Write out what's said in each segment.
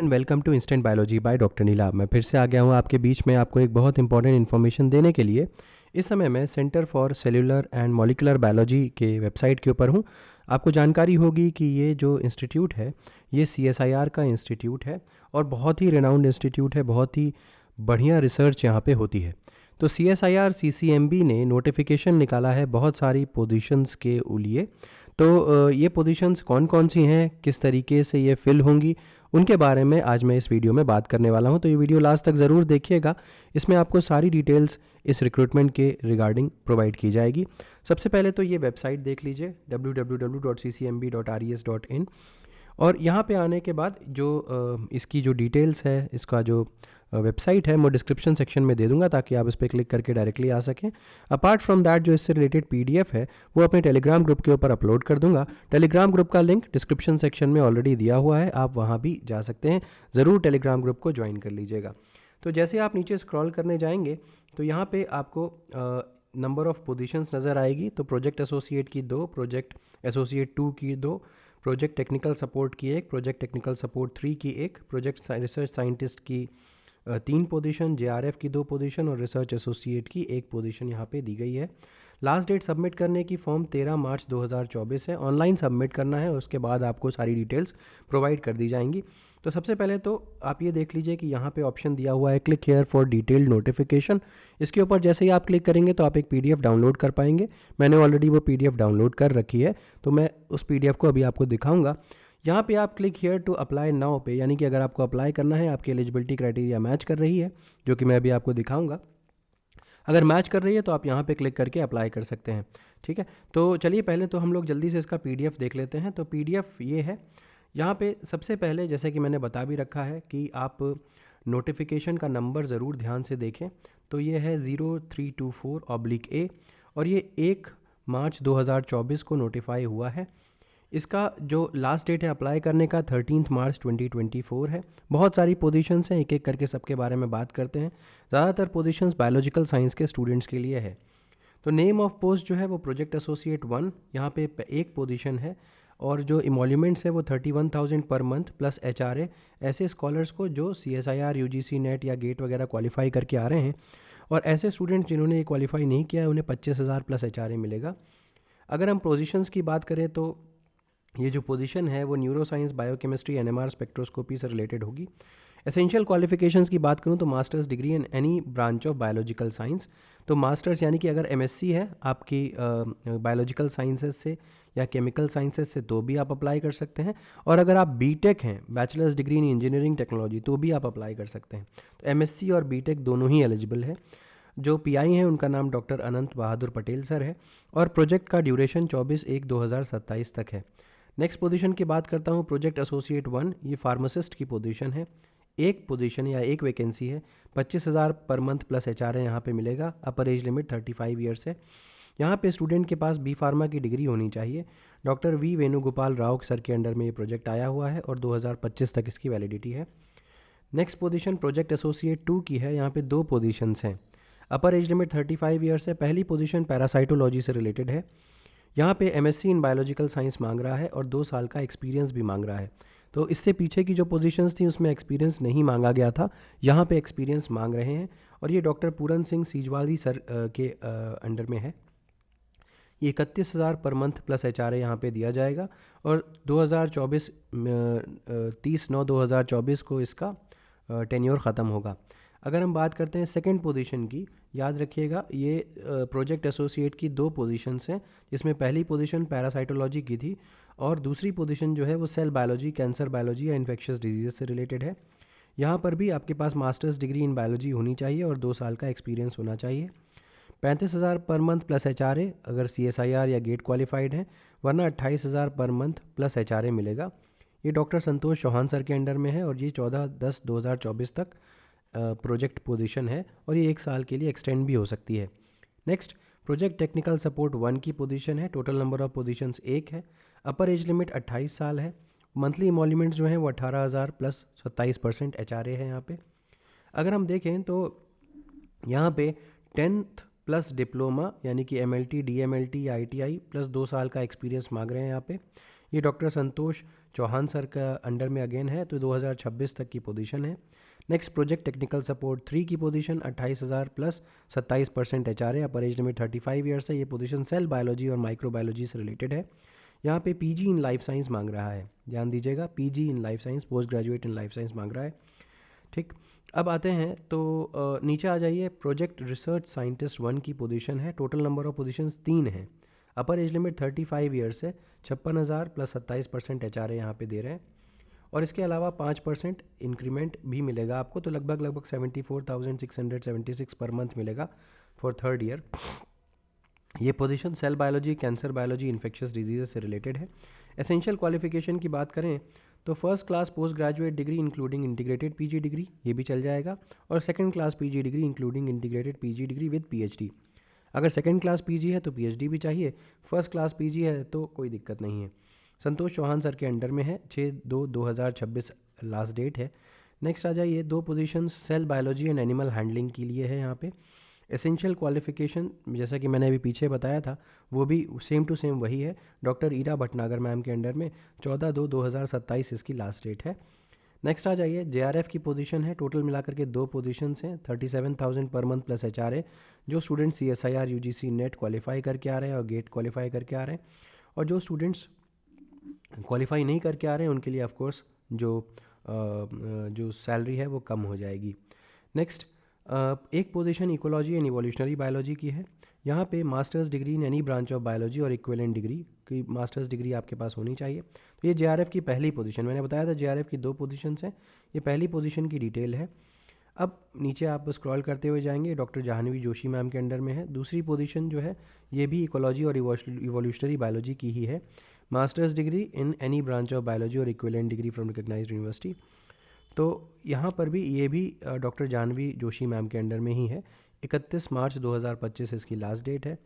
And welcome to instant biology by doctor Neela. मैं फिर से आ गया हूँ आपके बीच में आपको एक बहुत इंपॉर्टेंट इन्फॉर्मेशन देने के लिए। इस समय मैं centre for cellular and molecular biology के वेबसाइट के ऊपर हूँ। आपको जानकारी होगी कि ये जो इंस्टीट्यूट है ये CSIR का इंस्टीट्यूट है और बहुत ही रिनाउंड इंस्टीट्यूट है, बहुत ही बढ़िया रिसर्च यहाँ पे होती है। तो CSIR CCMB ने नोटिफिकेशन निकाला है बहुत सारी पोजीशंस के लिए। तो ये पोजीशंस कौन कौन सी हैं, किस तरीके से ये फिल होंगी, उनके बारे में आज मैं इस वीडियो में बात करने वाला हूं। तो ये वीडियो लास्ट तक ज़रूर देखिएगा, इसमें आपको सारी डिटेल्स इस रिक्रूटमेंट के रिगार्डिंग प्रोवाइड की जाएगी। सबसे पहले तो ये वेबसाइट देख लीजिए www.ccmb.res.in। और यहाँ पे आने के बाद जो इसकी जो डिटेल्स है, इसका जो वेबसाइट है, मैं डिस्क्रिप्शन सेक्शन में दे दूंगा ताकि आप इस पर क्लिक करके डायरेक्टली आ सकें। अपार्ट फ्रॉम दैट जो इससे रिलेटेड PDF है वो अपने टेलीग्राम ग्रुप के ऊपर अपलोड कर दूंगा। टेलीग्राम ग्रुप का लिंक डिस्क्रिप्शन सेक्शन में ऑलरेडी दिया हुआ है, आप वहाँ भी जा सकते हैं। ज़रूर टेलीग्राम ग्रुप को ज्वाइन कर लीजिएगा। तो जैसे आप नीचे स्क्रॉल करने जाएंगे तो यहाँ पे आपको नंबर ऑफ़ पोजीशंस नज़र आएगी। तो प्रोजेक्ट एसोसिएट की 2, प्रोजेक्ट एसोसिएट 2 की 2, प्रोजेक्ट टेक्निकल सपोर्ट की 1, प्रोजेक्ट टेक्निकल सपोर्ट 3 की 1, प्रोजेक्ट रिसर्च साइंटिस्ट की 3 पोजीशन, JRF की 2 पोजीशन और रिसर्च एसोसिएट की 1 पोजीशन यहाँ पे दी गई है। लास्ट डेट सबमिट करने की फॉर्म 13 मार्च 2024 है। ऑनलाइन सबमिट करना है, उसके बाद आपको सारी डिटेल्स प्रोवाइड कर दी जाएंगी। तो सबसे पहले तो आप ये देख लीजिए कि यहाँ पे ऑप्शन दिया हुआ है click here for detailed notification. इसके ऊपर जैसे ही आप क्लिक करेंगे तो आप एक PDF डाउनलोड कर पाएंगे। मैंने ऑलरेडी वो PDF डाउनलोड कर रखी है, तो मैं उस PDF को अभी आपको दिखाऊंगा। यहाँ पे आप click here to apply now पे, यानी कि अगर आपको अप्लाई करना है, आपकी एलिजिबिलिटी क्राइटेरिया मैच कर रही है, जो कि मैं अभी आपको दिखाऊंगा। अगर मैच कर रही है तो आप यहाँ पे क्लिक करके अप्लाई कर सकते हैं। ठीक है, तो चलिए पहले तो हम लोग जल्दी से इसका PDF देख लेते हैं। तो PDF ये है। यहाँ पे सबसे पहले जैसे कि मैंने बता भी रखा है कि आप नोटिफिकेशन का नंबर ज़रूर ध्यान से देखें। तो ये है 0324/A और ये 1 मार्च 2024 को नोटिफाई हुआ है। इसका जो लास्ट डेट है अप्लाई करने का 13 मार्च 2024 है। बहुत सारी पोजीशंस हैं, एक एक करके सबके बारे में बात करते हैं। ज़्यादातर पोजीशंस बायोलॉजिकल साइंस के स्टूडेंट्स के लिए है। तो नेम ऑफ पोस्ट जो है वो प्रोजेक्ट एसोसिएट 1, यहाँ पे एक पोजीशन है। और जो इमोल्यूमेंट्स है वो 31,000 पर मंथ प्लस HRA। ऐसे स्कॉलर्स को जो CSIR UGC नेट या गेट वगैरह क्वालिफाई करके आ रहे हैं, और ऐसे स्टूडेंट्स जिन्होंने ये क्वालिफाई नहीं किया है उन्हें 25,000 प्लस HRA मिलेगा। अगर हम पोजीशंस की बात करें तो ये जो पोजीशन है वो neuro science, biochemistry, NMR spectroscopy से रिलेटेड होगी। एसेंशियल क्वालिफिकेशंस की बात करूँ तो masters degree in any branch of biological science. तो मास्टर्स यानी कि अगर MSc है आपकी बायोलॉजिकल साइंसेज से या केमिकल साइंसेज से तो भी आप अप्लाई कर सकते हैं। और अगर आप BTech हैं, bachelors degree in engineering technology, तो भी आप अप्लाई कर सकते हैं। तो MSc और BTech दोनों ही एलिजिबल है। जो PI हैं उनका नाम डॉक्टर अनंत बहादुर पटेल सर है और प्रोजेक्ट का ड्यूरेशन 24/1/2027 तक है। नेक्स्ट पोजीशन की बात करता हूँ, प्रोजेक्ट एसोसिएट 1, ये फार्मासिस्ट की पोजीशन है। एक पोजीशन या एक वैकेंसी है, 25,000 पर मंथ प्लस HRA यहाँ पे मिलेगा। अपर एज लिमिट 35 ईयर्स है। यहाँ पे स्टूडेंट के पास B फार्मा की डिग्री होनी चाहिए। Doctor V Venugopal Rao sir के अंडर में ये प्रोजेक्ट आया हुआ है और 2025 तक इसकी वैलिडिटी है। नेक्स्ट पोजीशन प्रोजेक्ट एसोसिएट 2 की है। यहाँ पे 2 पोजीशंस हैं। अपर एज लिमिट 35 ईयर्स है। पहली पोजीशन पैरासाइटोलॉजी से रिलेटेड है। यहाँ पे MSc इन बायोलॉजिकल साइंस मांग रहा है और 2 साल का एक्सपीरियंस भी मांग रहा है। तो इससे पीछे की जो पोजीशंस थी उसमें एक्सपीरियंस नहीं मांगा गया था, यहाँ पे एक्सपीरियंस मांग रहे हैं। और ये डॉक्टर पूरन सिंह सीजवाली सर के अंडर में है। ये 31,000 पर मंथ प्लस HRA यहाँ पे दिया जाएगा और 30/9/2024 को इसका टेन्योर ख़त्म होगा। अगर हम बात करते हैं सेकंड पोजीशन की, याद रखिएगा ये प्रोजेक्ट एसोसिएट की 2 पोजीशंस हैं, जिसमें पहली पोजीशन पैरासाइटोलॉजी की थी और दूसरी पोजीशन जो है वो सेल बायोलॉजी, कैंसर बायोलॉजी या इन्फेक्शियस डिजीज़ से रिलेटेड है। यहाँ पर भी आपके पास मास्टर्स डिग्री इन बायोलॉजी होनी चाहिए और 2 साल का एक्सपीरियंस होना चाहिए। 35,000 पर मंथ प्लस HRA अगर CSIR या गेट क्वालिफाइड है, वरना 28,000 पर मंथ प्लस HRA मिलेगा। ये डॉक्टर संतोष चौहान सर के अंडर में है और ये 14/10/2024 तक प्रोजेक्ट पोजीशन है और ये 1 साल के लिए एक्सटेंड भी हो सकती है। नेक्स्ट प्रोजेक्ट टेक्निकल सपोर्ट 1 की पोजीशन है। टोटल नंबर ऑफ पोजीशंस 1 है। अपर एज लिमिट 28 साल है। मंथली इमोल्यूमेंट्स जो हैं वो 18,000 प्लस 27% HRA है यहाँ पे। अगर हम देखें तो यहाँ पे 10th प्लस डिप्लोमा यानी कि MLT, DMLT या ITI प्लस 2 साल का एक्सपीरियंस मांग रहे हैं यहाँ पे। ये डॉक्टर संतोष चौहान सर का अंडर में अगेन है, तो 2026 तक की पोजीशन है। नेक्स्ट प्रोजेक्ट टेक्निकल सपोर्ट 3 की पोजीशन 28,000 प्लस 27% HR है। अपर एज लिमिट 35 ईयर्स है। ये पोजीशन सेल बायोलॉजी और माइक्रोबायोलॉजी से रिलेटेड है। यहाँ पे PG इन लाइफ साइंस मांग रहा है, ध्यान दीजिएगा, PG in life science, post graduate in life science मांग रहा है। ठीक, अब आते हैं तो नीचे आ जाइए। प्रोजेक्ट रिसर्च साइंटिस्ट 1 की पोजीशन है। टोटल नंबर ऑफ पोजीशंस 3 हैं। अपर एज लिमिट 35 ईयर्स है। 56,000 प्लस 27% HR यहाँ पे दे रहे हैं, और इसके अलावा 5% इंक्रीमेंट भी मिलेगा आपको, तो लगभग 74,676 पर मंथ मिलेगा फॉर 3rd ईयर। ये position cell biology, cancer biology, infectious disease से रिलेटेड है। एसेंशियल क्वालिफिकेशन की बात करें तो first class post graduate degree including integrated PG degree, ये भी चल जाएगा, और second class PG degree including integrated PG degree with PhD। अगर सेकंड क्लास PG है तो PhD भी चाहिए, फर्स्ट क्लास PG है तो कोई दिक्कत नहीं है। संतोष चौहान सर के अंडर में है। 6/2/2026 लास्ट डेट है। नेक्स्ट आ जाइए, 2 positions cell biology and animal handling की लिए है। यहाँ पे एसेंशियल क्वालिफिकेशन जैसा कि मैंने अभी पीछे बताया था वो भी सेम टू सेम वही है। डॉक्टर ईरा भटनागर मैम के अंडर में 14/2/2027 इसकी लास्ट डेट है। नेक्स्ट आ जाइए, JRF की पोजीशन है। टोटल मिलाकर के 2 पोजीशंस हैं। 37,000 पर मंथ प्लस HRA, जो students CSIR UGC net qualify करके आ रहे हैं और गेट क्वालिफाई करके आ रहे हैं, और जो स्टूडेंट्स क्वालिफाई नहीं करके आ रहे हैं उनके लिए ऑफ कोर्स जो सैलरी है वो कम हो जाएगी। नेक्स्ट एक position ecology and evolutionary biology की है। यहाँ पे masters degree in any branch of biology और इक्विवेलेंट डिग्री की मास्टर्स डिग्री आपके पास होनी चाहिए। तो ये JRF की पहली पोजीशन, मैंने बताया था JRF की 2 पोजीशंस हैं, ये पहली पोजीशन की डिटेल है। अब नीचे आप स्क्रॉल करते हुए जाएंगे, डॉक्टर जाह्नवी जोशी मैम के अंडर में है। दूसरी पोजीशन जो है ये भी इकोलॉजी और इवोल्यूशनरी बायोलॉजी की ही है। Masters degree in any branch of biology और equivalent degree from recognised university. तो यहाँ पर भी ये भी डॉक्टर जाह्नवी जोशी मैम के अंडर में ही है। 31 मार्च 2025 इसकी लास्ट डेट है।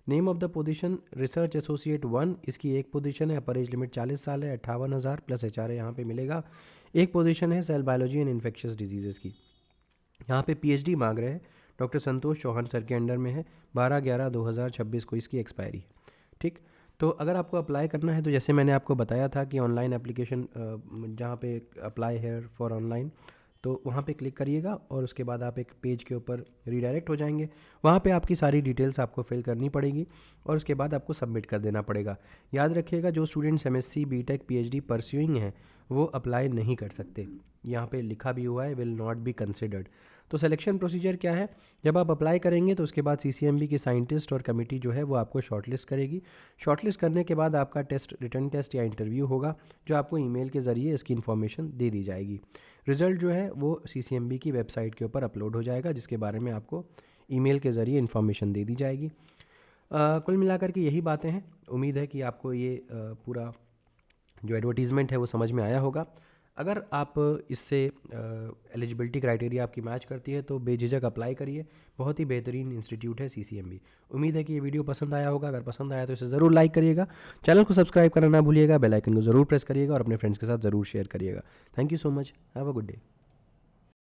Name of the position research associate 1, इसकी एक पोजीशन है। अपर एज लिमिट 40 साल है। 58,000 प्लस HRA यहाँ पे मिलेगा। एक पोजीशन है cell biology and infectious diseases की, यहाँ पे PhD मांग रहे हैं। डॉक्टर संतोष चौहान सर के अंडर में है। 12/11/2026 को इसकी एक्सपायरी है। ठीक, तो अगर आपको अप्लाई करना है तो जैसे मैंने आपको बताया था कि ऑनलाइन एप्लीकेशन जहाँ पे अप्लाई है फॉर ऑनलाइन, तो वहाँ पे क्लिक करिएगा और उसके बाद आप एक पेज के ऊपर रीडायरेक्ट हो जाएंगे। वहाँ पे आपकी सारी डिटेल्स आपको फिल करनी पड़ेगी और उसके बाद आपको सबमिट कर देना पड़ेगा। याद रखिएगा, जो students MSc BTech PhD pursuing हैं वो अप्लाई नहीं कर सकते। यहाँ पे लिखा भी हुआ है विल नॉट बी कंसिडर्ड। तो सिलेक्शन प्रोसीजर क्या है, जब आप अप्लाई करेंगे तो उसके बाद CCMB की साइंटिस्ट और कमेटी जो है वो आपको शॉर्टलिस्ट करेगी। शॉर्टलिस्ट करने के बाद आपका टेस्ट, रिटन टेस्ट या इंटरव्यू होगा, जो आपको ईमेल के ज़रिए इसकी इन्फॉर्मेशन दे दी जाएगी। रिज़ल्ट जो है वो CCMB की वेबसाइट के ऊपर अपलोड हो जाएगा, जिसके बारे में आपको ईमेल के ज़रिए इन्फॉर्मेशन दे दी जाएगी। कुल मिलाकर के यही बातें हैं। उम्मीद है कि आपको ये पूरा जो एडवर्टीज़मेंट है वो समझ में आया होगा। अगर आप इससे एलिजिबिलिटी क्राइटेरिया आपकी मैच करती है तो बेझिझक अप्लाई करिए। बहुत ही बेहतरीन इंस्टीट्यूट है CCMB। उम्मीद है कि ये वीडियो पसंद आया होगा। अगर पसंद आया तो इसे ज़रूर लाइक करिएगा, चैनल को सब्सक्राइब करना ना भूलिएगा, बेल आइकन को ज़रूर प्रेस करिएगा और अपने फ्रेंड्स के साथ ज़रूर शेयर करिएगा। Thank you so much, have a good day.